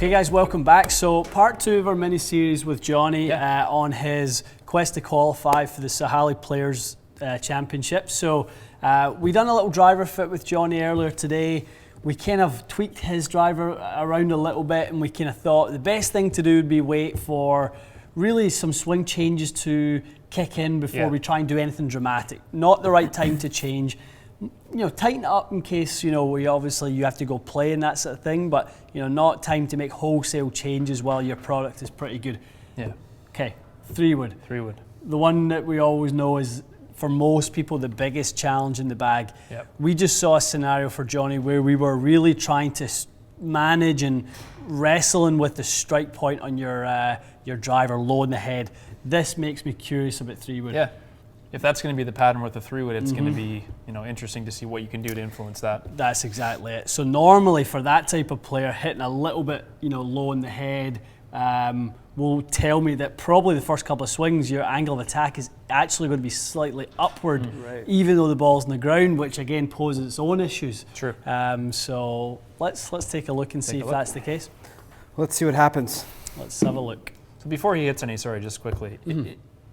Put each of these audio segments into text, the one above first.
Okay guys, welcome back. So part 2 of our mini-series with Johnny on his quest to qualify for the Sahali Players Championship. So we done a little driver fit with Johnny earlier today. We kind of tweaked his driver around a little bit, and we kind of thought the best thing to do would be wait for really some swing changes to kick in before we try and do anything dramatic. Not the right time to change. You know, tighten it up in case, you know, you have to go play and that sort of thing, but, you know, not time to make wholesale changes while your product is pretty good. Yeah. Okay, 3-wood. 3-wood. The one that we always know is, for most people, the biggest challenge in the bag. Yep. We just saw a scenario for Johnny where we were really trying to manage and wrestling with the strike point on your driver low in the head. This makes me curious about 3-wood. Yeah. If that's going to be the pattern with the 3-wood, it's going to be, you know, interesting to see what you can do to influence that. That's exactly it. So normally for that type of player, hitting a little bit, you know, low in the head will tell me that probably the first couple of swings, your angle of attack is actually going to be slightly upward, even though the ball's on the ground, which again poses its own issues. True. So let's take a look and see if that's the case. Let's see what happens. Let's have a look. So before he hits any, sorry, just quickly.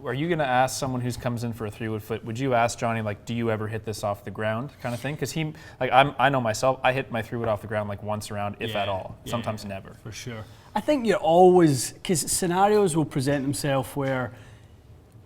Are you going to ask someone who comes in for a 3-wood foot, would you ask Johnny, like, do you ever hit this off the ground kind of thing? Because he, like, I know myself, I hit my 3-wood off the ground like once around, if at all. Sometimes never. For sure. I think you're always, because scenarios will present themselves where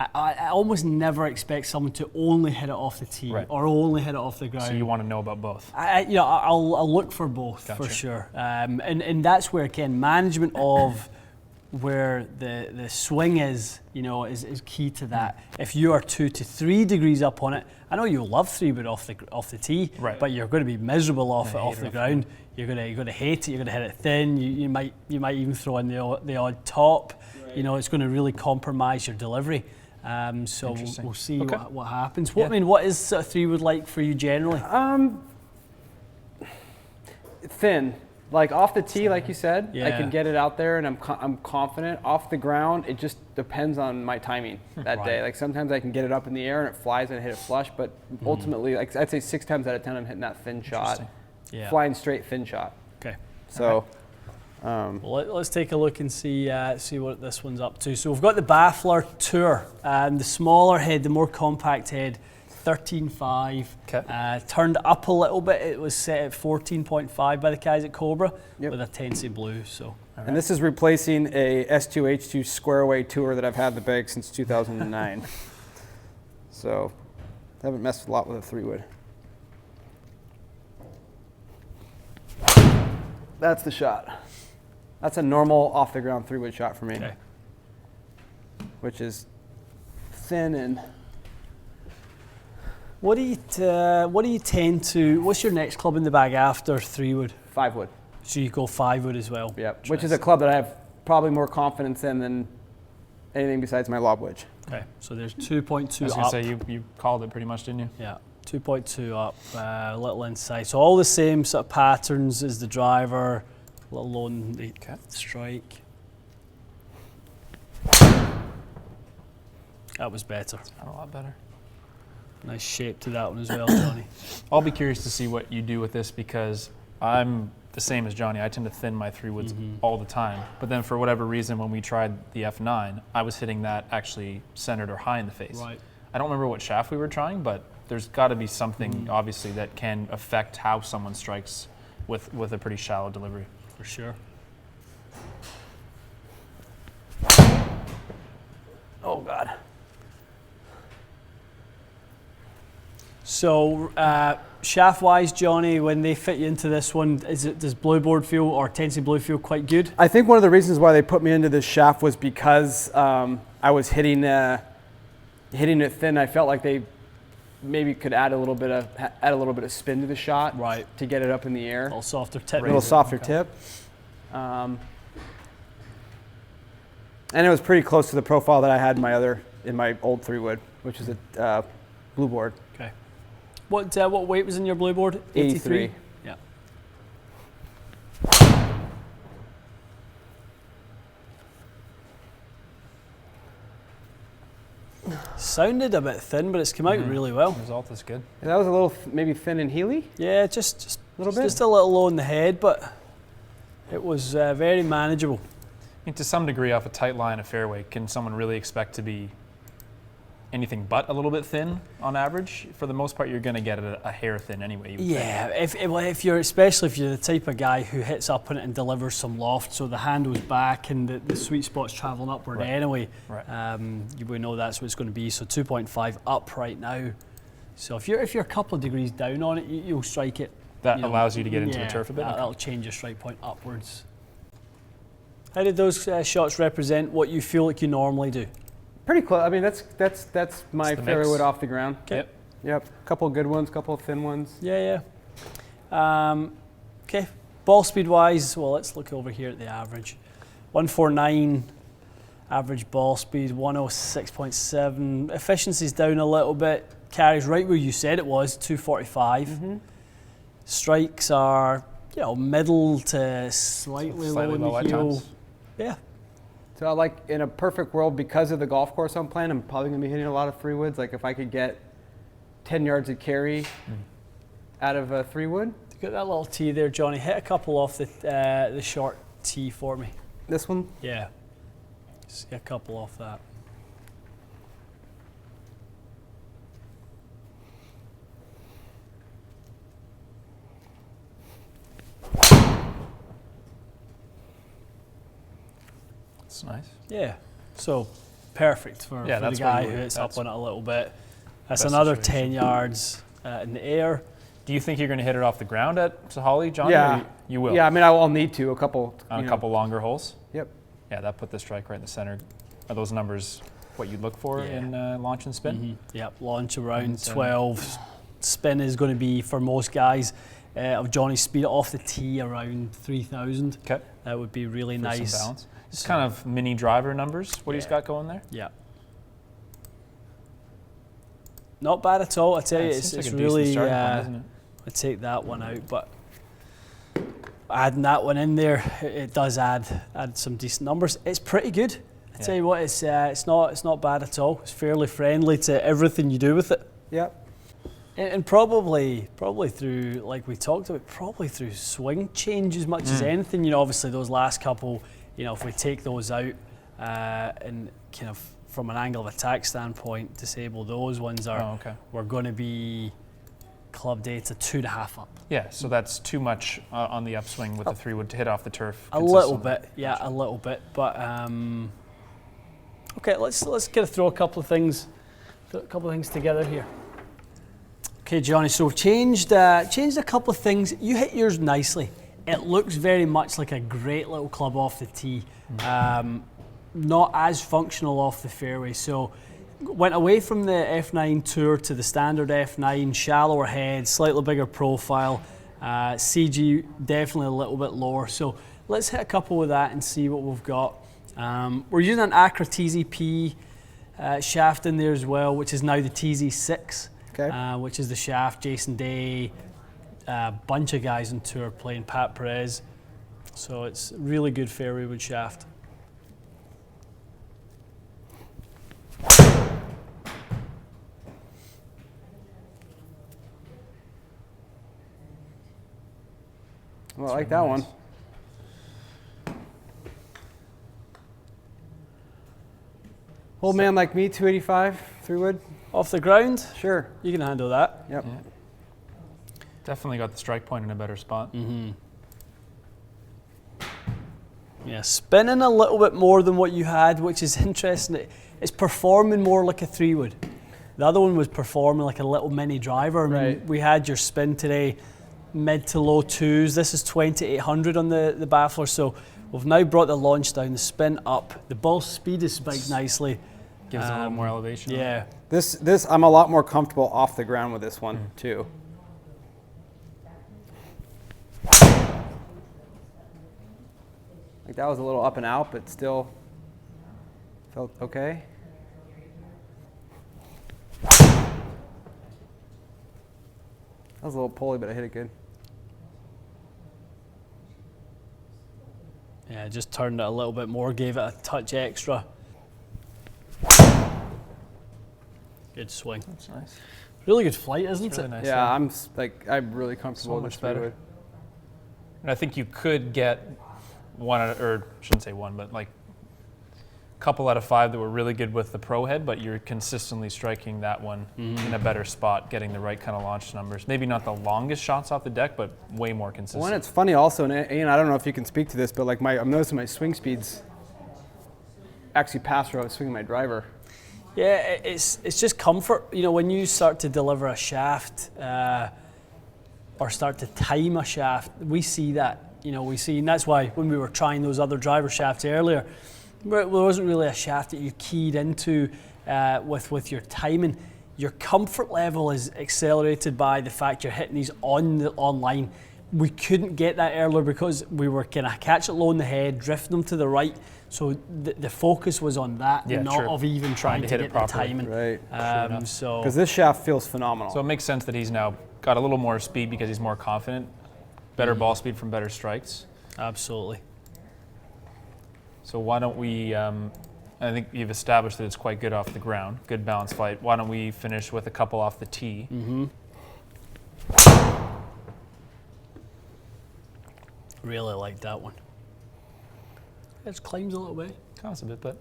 I almost never expect someone to only hit it off the tee or only hit it off the ground. So you want to know about both? You know, I'll look for both for sure. And that's where, again, management of where the swing is, you know, is key to that. If you are 2 to 3 degrees up on it, I know you'll love 3-wood off the tee, but you're going to be miserable off the ground. You're going to hate it. You're going to hit it thin. You might even throw in the odd top. You know, it's going to really compromise your delivery. So we'll see what happens. I mean, what is 3-wood like for you generally? Thin. Like off the tee, like you said, I can get it out there and I'm confident. Off the ground, it just depends on my timing that day. Like sometimes I can get it up in the air and it flies and I hit it flush, but ultimately, like I'd say 6 times out of 10, I'm hitting that thin shot, flying straight thin shot. Okay. So, well, let's take a look and see what this one's up to. So we've got the Baffler Tour, the smaller head, the more compact head. 13.5, turned up a little bit. It was set at 14.5 by the guys at Cobra with a Tennessee Blue. So, and this is replacing a S2H2 Squareway Tour that I've had in the bag since 2009. So, I haven't messed a lot with a 3-wood. That's the shot. That's a normal off the ground 3-wood shot for me, which is thin and. What do you tend to? What's your next club in the bag after 3-wood? 5-wood. So you go 5-wood as well. Yeah, which is a club that I have probably more confidence in than anything besides my lob wedge. Okay, so there's 2.2 up. I was going to say you called it pretty much, didn't you? Yeah, 2.2 up, a little inside. So all the same sort of patterns as the driver, a little low in the strike. That was better. Not a lot better. Nice shape to that one as well, Johnny. I'll be curious to see what you do with this because I'm the same as Johnny. I tend to thin my 3-woods all the time. But then for whatever reason, when we tried the F9, I was hitting that actually centered or high in the face. Right. I don't remember what shaft we were trying, but there's got to be something, obviously, that can affect how someone strikes with a pretty shallow delivery. For sure. Oh, God. So, shaft-wise, Johnny, when they fit you into this one, does Blue Board feel, or Tennessee Blue feel quite good? I think one of the reasons why they put me into this shaft was because I was hitting it thin. I felt like they maybe could add a little bit of spin to the shot, to get it up in the air. A little softer tip. A little softer tip. And it was pretty close to the profile that I had in my old 3-wood, which is a Blue Board. Okay. What weight was in your Blue Board? 83. Yeah. Sounded a bit thin, but it's come out really well. The result is good. And that was a little maybe thin and heely? Yeah, just a little bit. Just a little low in the head, but It was very manageable. I mean, to some degree, off a tight line of fairway, can someone really expect to be anything but a little bit thin on average? For the most part, you're going to get it a hair thin anyway. Yeah, if you're, especially if you're the type of guy who hits up on it and delivers some loft, so the handle's back and the sweet spot's traveling upward anyway. Right. You would know that's what it's going to be. So 2.5 up right now. So if you're a couple of degrees down on it, you'll strike it. That allows you to get into the turf a bit. That'll change your strike point upwards. How did those shots represent what you feel like you normally do? Pretty close. I mean, that's my fairway wood off the ground. Okay. Yep. Couple of good ones, couple of thin ones. Yeah. Okay. Ball speed wise, well, let's look over here at the average. 149 average ball speed, 106.7. Efficiency's down a little bit. Carries right where you said it was, 245. Mm-hmm. Strikes are, middle to slightly low in the heel. Yeah. So like in a perfect world, because of the golf course I'm playing, I'm probably gonna be hitting a lot of 3-woods. Like if I could get 10 yards of carry out of a 3-wood. Got that little tee there, Johnny. Hit a couple off the short tee for me. This one? Yeah. Just get a couple off that. That's nice. Yeah. So perfect for the guy who hits up on it a little bit. That's another 10 yards in the air. Do you think you're going to hit it off the ground at Sahalee, John? Yeah. You will? Yeah, I mean, I'll need to. A couple longer holes? Yep. Yeah, that put the strike right in the center. Are those numbers what you'd look for in launch and spin? Mm-hmm. Yep, launch around 12. Spin is going to be, for most guys, of Johnny's speed off the tee around 3,000. Okay. That would be really nice. Some balance. It's kind of mini driver numbers, what he's got going there? Yeah. Not bad at all. I tell you, it's like really. Point, isn't it? I take that one out, but adding that one in there, it does add some decent numbers. It's pretty good. I tell you what, it's not bad at all. It's fairly friendly to everything you do with it. Yep. And probably through, like we talked about, probably through swing change as much as anything. Obviously those last couple, if we take those out and kind of from an angle of attack standpoint, disable those ones we're going to be club data 2.5 up. Yeah, so that's too much on the upswing with the 3-wood to hit off the turf. A little bit, a little bit. But okay, let's kind of throw a couple of things together here. Okay, Johnny. So we've changed a couple of things. You hit yours nicely. It looks very much like a great little club off the tee. Not as functional off the fairway. So went away from the F9 Tour to the standard F9, shallower head, slightly bigger profile. CG definitely a little bit lower. So let's hit a couple with that and see what we've got. We're using an Acra TZP shaft in there as well, which is now the TZ6, which is the shaft Jason Day, a bunch of guys on tour playing, Pat Perez. So it's really good fairway wood shaft. Well, I like that one. Old man like me, 285, 3-wood. Off the ground? Sure. You can handle that. Yep. Yeah. Definitely got the strike point in a better spot. Mm-hmm. Yeah, spinning a little bit more than what you had, which is interesting. It's performing more like a 3-wood. The other one was performing like a little mini driver. I mean, we had your spin today, mid to low 2s. This is 2,800 on the baffler. So we've now brought the launch down, the spin up. The ball speed is spiked nicely. Gives it a little more elevation. Yeah. This I'm a lot more comfortable off the ground with this one too. Like that was a little up and out, but still felt okay. That was a little pulley, but I hit it good. Yeah, just turned it a little bit more, gave it a touch extra. Good swing. That's nice. Really good flight, isn't It's really it? nice. Yeah, I'm really comfortable So with much this better. 3-wood. And I think you could get or shouldn't say one, but like a couple out of 5 that were really good with the pro head, but you're consistently striking that one in a better spot, getting the right kind of launch numbers. Maybe not the longest shots off the deck, but way more consistent. Well, and it's funny also, and Ian, I don't know if you can speak to this, but like I'm noticing my swing speeds actually pass where I was swinging my driver. Yeah, it's just comfort. You know, when you start to deliver a shaft or start to time a shaft, we see that. You know, and that's why when we were trying those other driver shafts earlier, there wasn't really a shaft that you keyed into with your timing. Your comfort level is accelerated by the fact you're hitting these on line. We couldn't get that earlier because we were kind of catch it low in the head, drifting them to the right. So the focus was on that, not of even trying to hit get it the properly. timing. Right. So because this shaft feels phenomenal. So it makes sense that he's now got a little more speed because he's more confident, better ball speed from better strikes. Absolutely. So why don't we, I think you've established that it's quite good off the ground, good balanced flight. Why don't we finish with a couple off the tee? Really like that one. It just climbs a little bit. Counts a bit, but.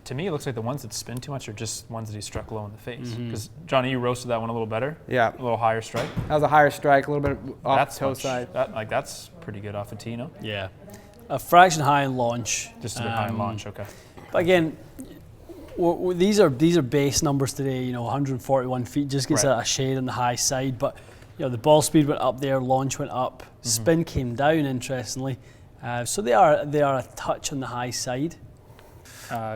To me, it looks like the ones that spin too much are just ones that he struck low in the face. Because, Johnny, you roasted that one a little better. Yeah. A little higher strike. That was a higher strike, a little bit off the toe side. That's pretty good off the tee, no? Yeah. A fraction high in launch. Just a bit high in launch, okay. But again, these are base numbers today. You know, 141 feet just gets a shade on the high side. But you know, the ball speed went up there, launch went up, spin came down. Interestingly, so they are a touch on the high side.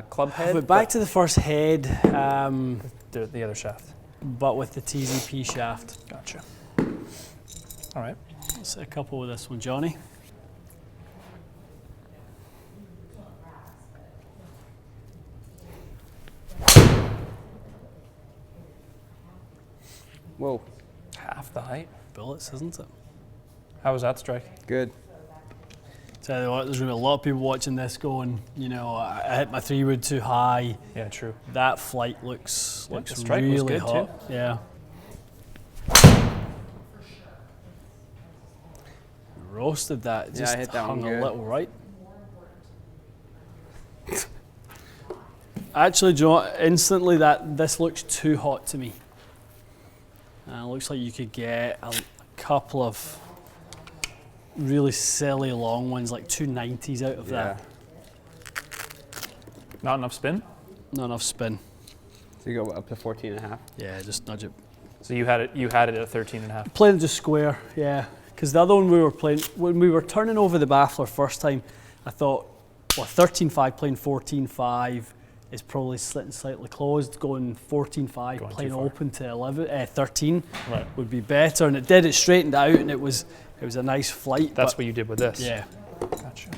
Club head. But back to the first head. The other shaft. But with the TZP shaft. Gotcha. All right. Let's hit a couple with this one, Johnny. Whoa. Half the height. Bullets, isn't it? How was that strike? Good. Tell you what, there's going to be a lot of people watching this going, you know, I hit my 3-wood too high. Yeah, true. That flight looks the strike really was good hot. too. Yeah. Roasted that. Just I hit that hung one a good. little right. Actually, Joe, instantly this looks too hot to me. It looks like you could get a couple of really silly long ones, like 290s out of that. Not enough spin? Not enough spin. So you go up to 14.5? Yeah, just nudge it. So you had it at 13.5. Playing just square, yeah. Because the other one we were playing, when we were turning over the baffler first time, I thought, well, 13.5 playing 14.5 is probably slightly closed. Going 14.5 playing open to 13 would be better. And it did, it straightened out, and it was a nice flight. That's what you did with this? Yeah. Gotcha.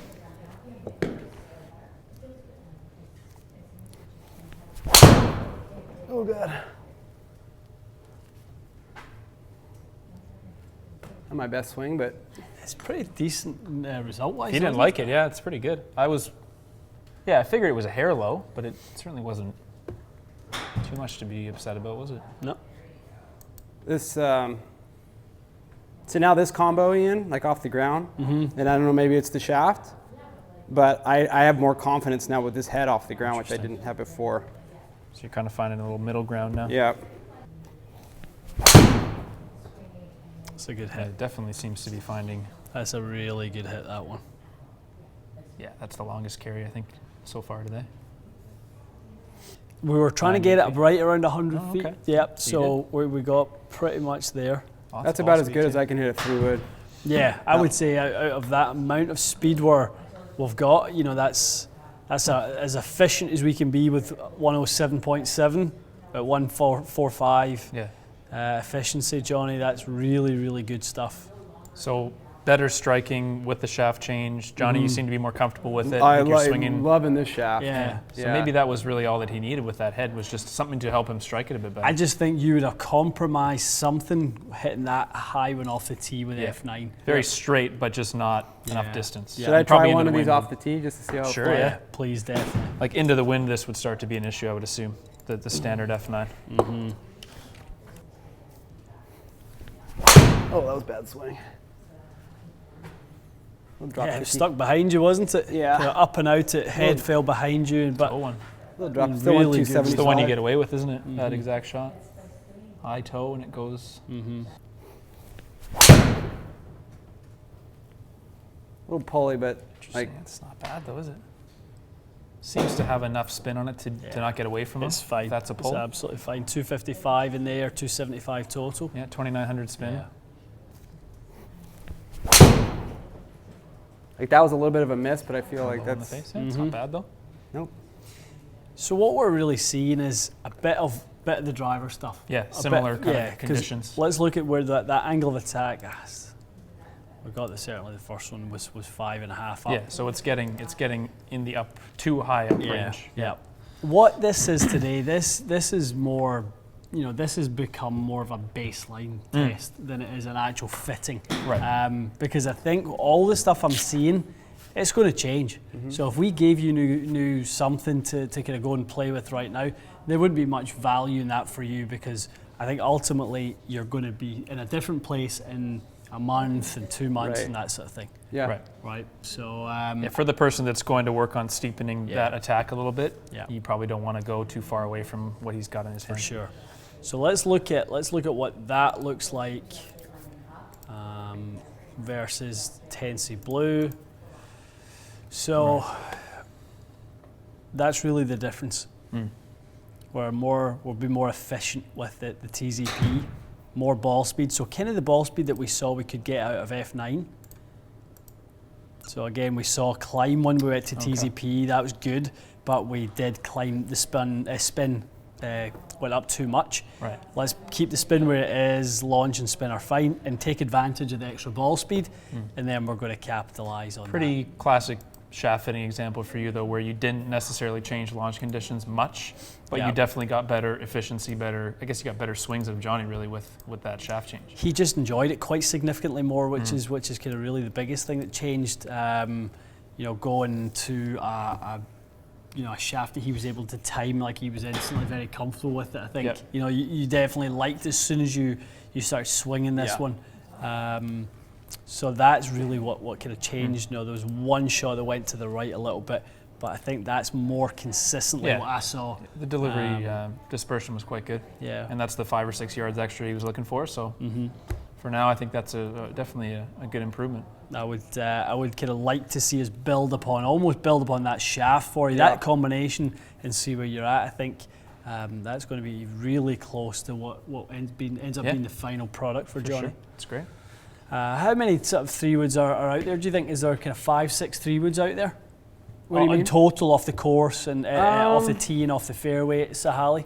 Oh, God. Not my best swing, but it's pretty decent result-wise. If you didn't like it, yeah, it's pretty good. I figured it was a hair low, but it certainly wasn't too much to be upset about, was it? No. This, so now this combo, Ian, like off the ground, and I don't know, maybe it's the shaft, but I have more confidence now with this head off the ground, which I didn't have before. So you're kind of finding a little middle ground now? Yeah. It's a good hit. Yeah, it definitely seems to be finding. That's a really good hit, that one. Yeah, that's the longest carry, I think, so far today. We were trying to get it right around 100 feet. Okay. Yep, so we got pretty much there. That's about as good as I can hit a 3-wood. Yeah, I would say out of that amount of speed we've got, you know, that's as efficient as we can be with 107.7 at 145 efficiency, Johnny. That's really, really good stuff. So better striking with the shaft change. Johnny, you seem to be more comfortable with it. I'm swinging. loving this shaft. Yeah. So maybe that was really all that he needed with that head, was just something to help him strike it a bit better. I just think you would have compromised something hitting that high one off the tee with the F9. Very straight, but just not enough distance. Should I try one of these off the tee just to see how Sure, it flies? yeah. Please, definitely. Like into the wind, this would start to be an issue, I would assume, the standard F9. Oh, that was a bad swing. Yeah, it was stuck behind you, wasn't it? Yeah. Kind of up and out, it head fell behind you. But one. Little drop. Really Still good. 275. It's the one you get away with, isn't it? That exact shot. High toe and it goes. A little pulley, but like It's not bad though, is it? Seems to have enough spin on it to not get away from him. it's fine. That's a pull. It's absolutely fine. 255 in there, 275 total. Yeah, 2,900 spin. Yeah. like that was a little bit of a miss, but I feel like Elbow in the that's face. Yeah, it's not bad though. nope. So what we're really seeing is a bit of the driver stuff. Yeah, A similar bit- kind yeah, of 'cause conditions. Let's look at where that angle of attack. We got this certainly. The first one was 5.5 up. Yeah, so it's getting in the up too high up range. Yeah. What this is today, this is more, this has become more of a baseline test than it is an actual fitting. Right. Because I think all the stuff I'm seeing, it's going to change. So if we gave you new something to kind of go and play with right now, there wouldn't be much value in that for you, because I think ultimately you're going to be in a different place in a month and 2 months Right. and that sort of thing. Yeah. Right. Right. So Yeah, for the person that's going to work on steepening Yeah. that attack a little bit, Yeah. you probably don't want to go too far away from what he's got in his for hand. sure. So let's look at what that looks like versus Tennessee Blue. So that's really the difference. We'll be more efficient with the TZP, more ball speed. So kind of the ball speed that we saw we could get out of F9. So again, we saw climb when we went to TZP. That was good, but we did climb the spin went up too much. Right. Let's keep the spin where it is. Launch and spin are fine, and take advantage of the extra ball speed, and then we're going to capitalize on that. Pretty classic shaft fitting example for you though, where you didn't necessarily change launch conditions much, but Yeah. you definitely got better efficiency, I guess you got better swings of Johnny really with that shaft change. He just enjoyed it quite significantly more, which is kind of really the biggest thing that changed. Going to a shaft that he was able to time, like he was instantly very comfortable with it. I think Yep. you definitely liked as soon as you start swinging this Yeah. one. So that's really what kind of changed. There was one shot that went to the right a little bit, but I think that's more consistently Yeah. what I saw. The delivery dispersion was quite good. Yeah. And that's the 5 or 6 yards extra he was looking for. So for now, I think that's definitely a good improvement. I would kind of like to see us almost build upon that shaft for you, Yeah. that combination, and see where you're at. I think that's going to be really close to what ends up being the final product for Johnny. Sure. That's great. How many sort of 3-woods are out there? Do you think is there kind of 5-6 3-woods out there? What do you in mean? total off the course and off the tee and off the fairway at Sahali?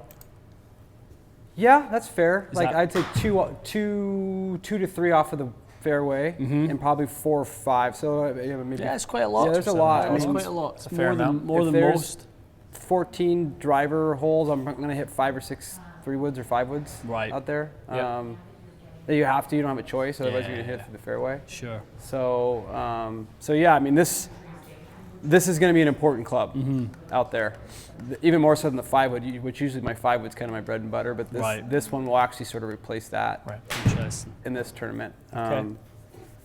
Yeah, that's fair. Is Like that- I'd say two to three off of the fairway, and probably 4 or 5. So maybe Yeah, it's quite a lot. Yeah, there's a lot. It's I mean, quite a lot. it's a fair amount. More If than there's- most. 14 driver holes. I'm going to hit 5 or 6 3-woods or 5-woods Right. out there. Yep. That you have to. You don't have a choice. Otherwise, you're going to hit Yeah. it through the fairway. Sure. So yeah. I mean, this is going to be an important club out there, even more so than the 5-wood, which usually my 5-wood's kind of my bread and butter. But this one will actually sort of replace that Right. Interesting. in this tournament. Okay.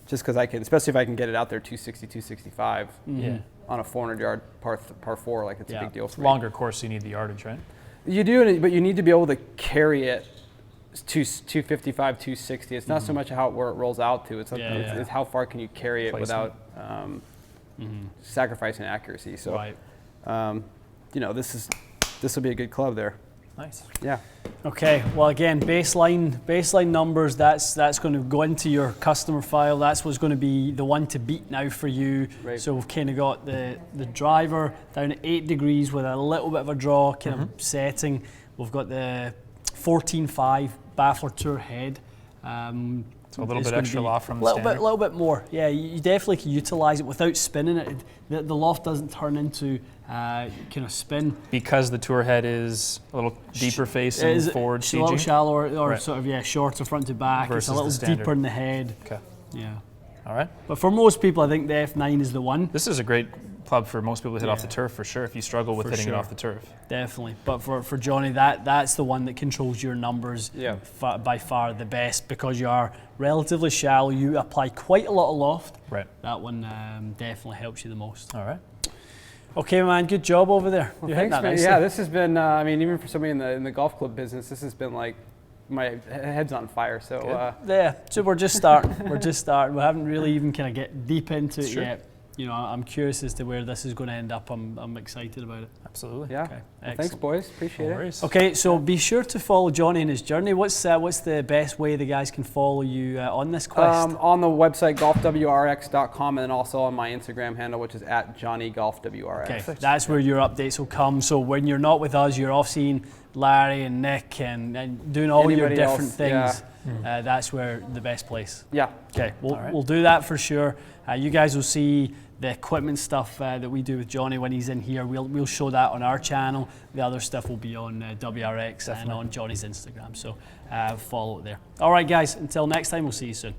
Just because I can, especially if I can get it out there 260, 265 Yeah. on a 400-yard par 4, like it's a Yeah. big deal for me. Longer course, you need the yardage, right? You do, but you need to be able to carry it to 255, 260. It's not so much where it rolls out to. It's how far can you carry it Placement. without sacrificing accuracy. So, Right. this will be a good club there. Nice. Yeah. Okay, well again, baseline numbers, that's going to go into your customer file. That's what's going to be the one to beat now for you. Right. So we've kind of got the driver down at 8 degrees with a little bit of a draw kind of setting. We've got the 14.5 Baffler Tour head. So a little It's bit gonna extra be loft from the little standard. little bit more. Yeah, you definitely can utilize it without spinning it. The loft doesn't turn into kind of spin. Because the tour head is a little deeper face It and is forward a little CG. shallower or Right. sort of shorter front to back. Versus it's a little the standard. deeper in the head. Okay. Yeah. All right. But for most people, I think the F9 is the one. This is a great club for most people to hit off the turf, for sure, if you struggle with hitting it off the turf. Definitely. But for Johnny, that's the one that controls your numbers by far the best, because you are relatively shallow. You apply quite a lot of loft. Right. That one definitely helps you the most. All right. Okay, man, good job over there. Well, thanks, man. Yeah, this has been, I mean, even for somebody in the golf club business, this has been like, my head's on fire. So so we're just starting. We haven't really even kind of get deep into it yet. You know, I'm curious as to where this is going to end up. I'm excited about it. Absolutely. Yeah. Okay. Well, thanks, boys. Appreciate it. Okay, so be sure to follow Johnny in his journey. What's the best way the guys can follow you on this quest? On the website golfwrx.com, and then also on my Instagram handle, which is @JohnnyGolfWRX. Okay, that's where your updates will come. So when you're not with us, you're off seeing Larry and Nick and doing all your different things. That's where the best place. Yeah. Okay, we'll do that for sure. You guys will see the equipment stuff that we do with Johnny when he's in here. We'll show that on our channel. The other stuff will be on WRX and on Johnny's Instagram. So follow it there. All right, guys. Until next time, we'll see you soon.